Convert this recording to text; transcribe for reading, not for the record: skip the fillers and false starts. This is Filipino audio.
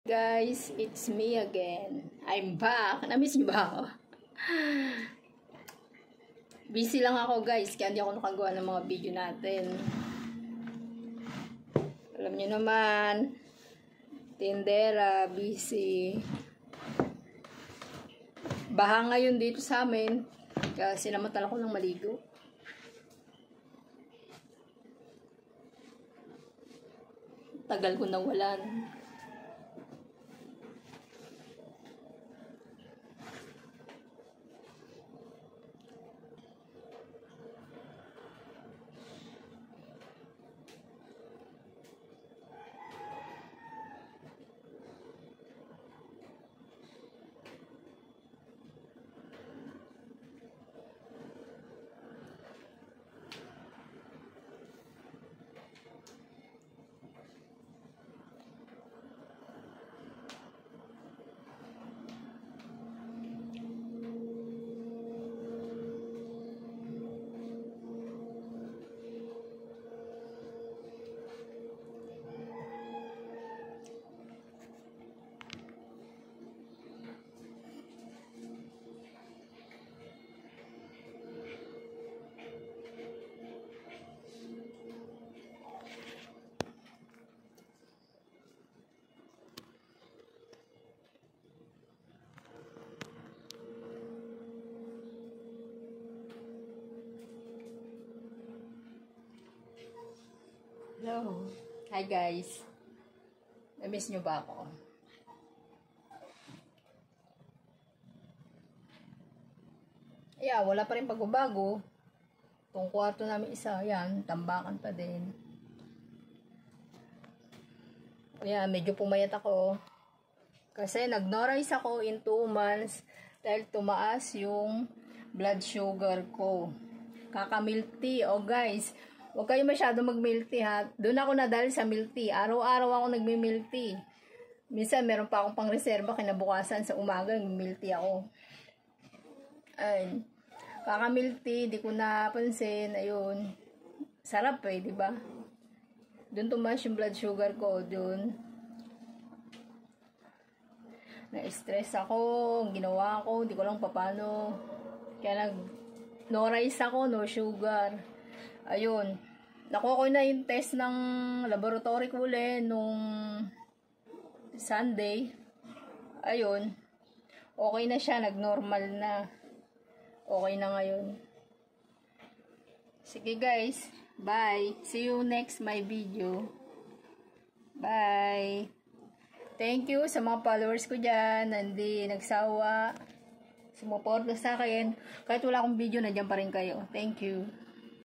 Guys, it's me again. I'm back. Namiss niyo ba ako? Busy lang ako guys, kaya hindi ako nakagawa ng mga video natin. Alam niyo naman, tindera, busy. Baha ngayon dito sa amin, kaya sinamantala ko ng maligo. Tagal ko nang walan. Hello. Hi guys. Na-miss nyo ba ako? Yeah, wala pa rin pagbabago. Itong kwarto namin isa, yan, tambakan pa din. Yeah, medyo pumayat ako. Kasi nag-no-rise ako in 2 months dahil tumaas yung blood sugar ko. Kaka-milk tea. Oh guys, huwag kayo masyado mag-milk tea ha. Doon ako nadali sa milk tea. Araw-araw ako nagmi-milk tea. Minsan meron pa akong pang-reserva kinabukasan sa umaga nag-milk tea ako. Ay, kaka-milk tea, di ko napansin. Ayun. Sarap eh, di ba? Doon tumaas yung blood sugar ko. Doon. Na-stress ako. Ang ginawa ko, di ko lang paano. Kaya no rice ako, no sugar. Ayun. Nakuha ko na yung test ng laboratory ko ulit nung Sunday. Ayun. Okay na siya. Nag-normal na. Okay na ngayon. Sige guys. Bye. See you next my video. Bye. Thank you sa mga followers ko dyan. Hindi nagsawa. Sumuporta sa akin. Kahit wala akong video, nandiyan pa rin kayo. Thank you.